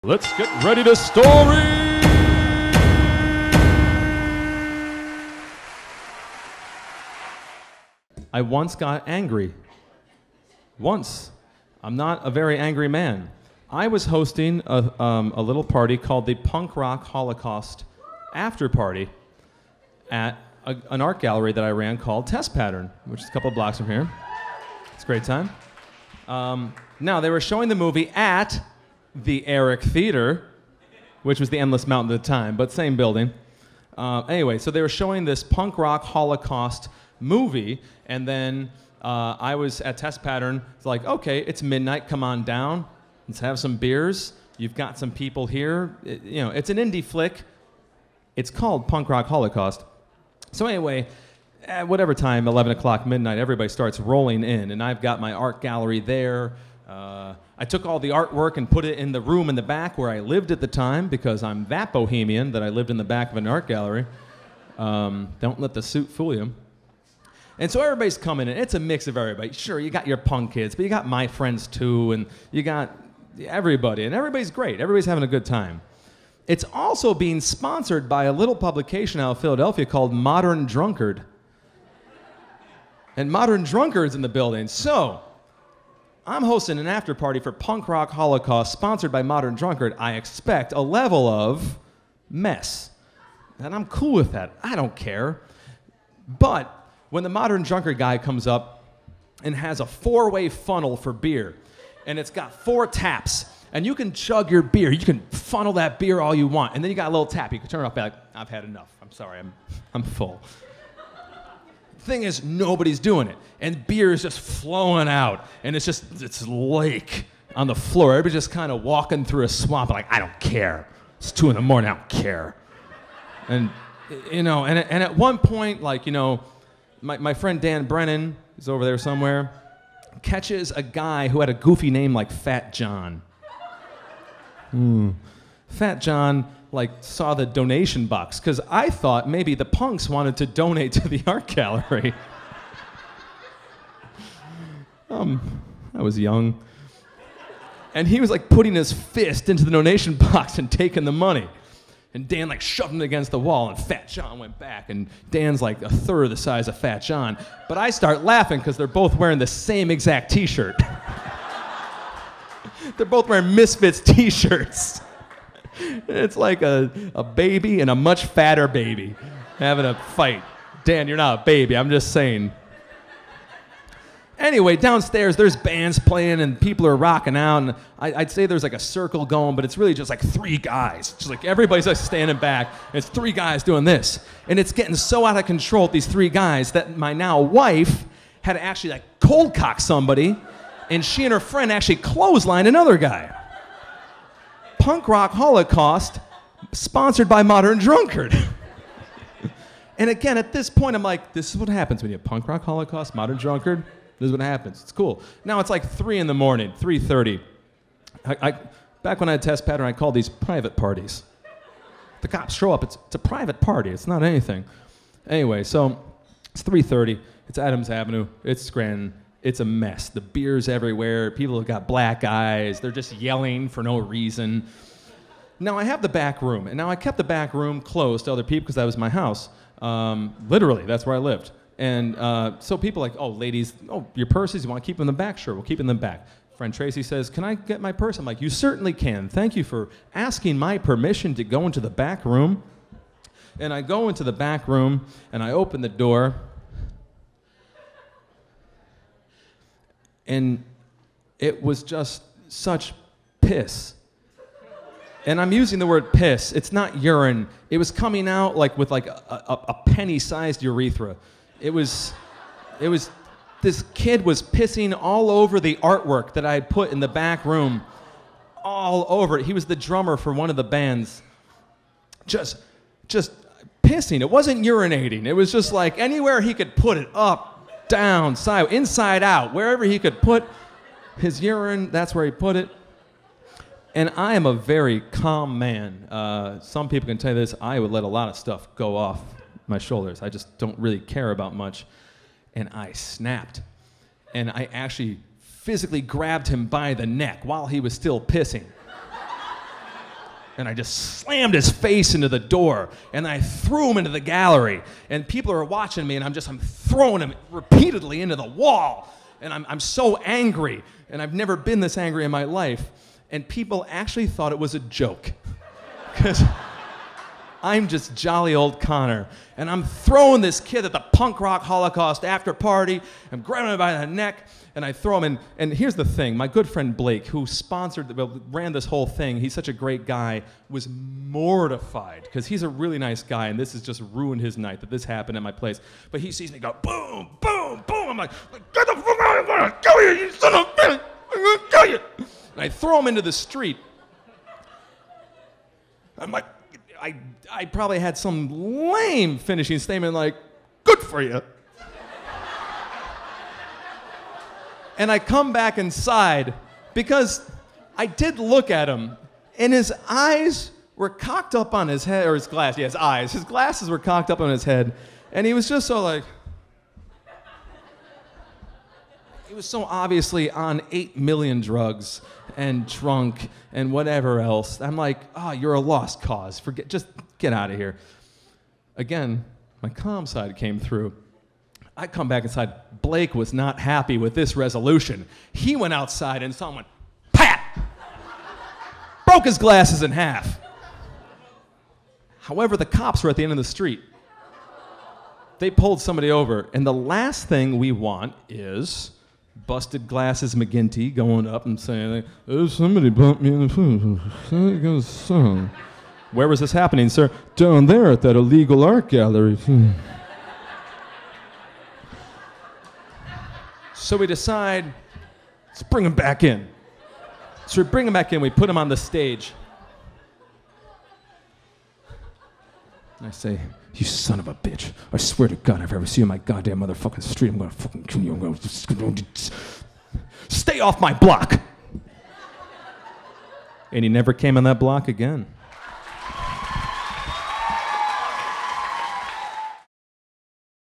Let's get ready to story! I once got angry. Once. I'm not a very angry man. I was hosting a little party called the Punk Rock Holocaust After Party at an art gallery that I ran called Test Pattern, which is a couple of blocks from here. It's a great time. Now, they were showing the movie at the Eric Theater, which was the Endless Mountain at the time, but same building. Anyway, so they were showing this punk rock Holocaust movie, and then I was at Test Pattern. It's like, okay, it's midnight, come on down. Let's have some beers. You've got some people here. It's an indie flick. It's called Punk Rock Holocaust. So anyway, at whatever time, 11 o'clock, midnight, everybody starts rolling in, and I've got my art gallery there. I took all the artwork and put it in the room in the back where I lived at the time, because I'm that bohemian that I lived in the back of an art gallery. Don't let the suit fool you. And so everybody's coming in. It's a mix of everybody. Sure, you got your punk kids, but you got my friends too, and you got everybody, and everybody's great. Everybody's having a good time. It's also being sponsored by a little publication out of Philadelphia called Modern Drunkard. And Modern Drunkard's in the building. So I'm hosting an after party for Punk Rock Holocaust sponsored by Modern Drunkard. I expect a level of mess. And I'm cool with that. I don't care. But when the Modern Drunkard guy comes up and has a 4-way funnel for beer, and it's got 4 taps, and you can chug your beer, you can funnel that beer all you want, and then you got a little tap, you can turn it off, like, I've had enough, I'm sorry, I'm full. Thing is, nobody's doing it, and beer is just flowing out, and it's lake on the floor. Everybody's just kind of walking through a swamp, like, I don't care. It's 2 in the morning, I don't care. And and at one point, like, my friend Dan Brennan is over there somewhere, catches a guy who had a goofy name like Fat John. Fat John, like, saw the donation box, because I thought maybe the punks wanted to donate to the art gallery. I was young. And he was, like, putting his fist into the donation box and taking the money. And Dan, like, shoved him against the wall, and Fat John went back, and Dan's, like, a third the size of Fat John. But I start laughing because they're both wearing the same exact t-shirt. They're both wearing Misfits t-shirts. It's like a baby and a much fatter baby having a fight. Dan, you're not a baby, I'm just saying. Anyway, downstairs, there's bands playing and people are rocking out, and I'd say there's like a circle going, but it's really just like 3 guys. Just like everybody's like standing back, and it's 3 guys doing this. And it's getting so out of control with these 3 guys that my now wife had to actually like cold cock somebody, and she and her friend actually clotheslined another guy. Punk Rock Holocaust, sponsored by Modern Drunkard. And again, at this point, I'm like, this is what happens when you have Punk Rock Holocaust, Modern Drunkard. This is what happens. It's cool. Now it's like 3 in the morning, 3:30. Back when I had Test Pattern, I called these private parties. The cops show up. It's a private party. It's not anything. Anyway, so it's 3:30. It's Adams Avenue. It's Scranton. It's a mess. The beer's everywhere. People have got black eyes. They're just yelling for no reason. Now I have the back room, and now I kept the back room closed to other people because that was my house. Literally, that's where I lived. And so people are like, oh, ladies, oh, your purses, you want to keep them in the back? Sure, we'll keep them in the back. Friend Tracy says, can I get my purse? I'm like, you certainly can. Thank you for asking my permission to go into the back room. And I go into the back room, and I open the door. And it was just such piss. And I'm using the word piss. It's not urine. It was coming out like with like a penny-sized urethra. It was, this kid was pissing all over the artwork that I had put in the back room. All over it. He was the drummer for one of the bands. Just pissing. It wasn't urinating. It was just like anywhere he could put it, up, down, side, inside out, wherever he could put his urine, that's where he put it. And I am a very calm man. Some people can tell you this, I would let a lot of stuff go off my shoulders. I just don't really care about much. And I snapped. And I actually physically grabbed him by the neck while he was still pissing. And I just slammed his face into the door, and I threw him into the gallery. And people are watching me, and I'm throwing him repeatedly into the wall. And I'm so angry, and I've never been this angry in my life. And people actually thought it was a joke. Because I'm just jolly old Conor, and I'm throwing this kid at the punk rock Holocaust after party. I'm grabbing him by the neck, and I throw him in. And here's the thing: my good friend Blake, who ran this whole thing, he's such a great guy, was mortified because he's a really nice guy, and this has just ruined his night that this happened at my place. But he sees me go boom, boom, boom. I'm like, get the fuck out! I'm gonna kill you, you son of a bitch! I'm gonna kill you! And I throw him into the street. I'm like, I probably had some lame finishing statement like, good for you. And I come back inside because I did look at him, and his eyes were cocked up on his head, or his glass, yeah, his eyes. His glasses were cocked up on his head, and he was just so like, he was so obviously on 8 million drugs and drunk and whatever else. I'm like, oh, you're a lost cause. Just get out of here. Again, my calm side came through. I come back inside. Blake was not happy with this resolution. He went outside and someone, pat! Broke his glasses in half. However, the cops were at the end of the street. They pulled somebody over, and the last thing we want is busted glasses McGinty going up and saying, oh, somebody bumped me in the foot. Where was this happening, sir? Down there at that illegal art gallery. So we decide, let's bring him back in. So we bring him back in, we put him on the stage. And I say, you son of a bitch. I swear to God, if I ever see you on my goddamn motherfucking street, I'm gonna fucking kill you. I'm gonna stay off my block. And he never came on that block again.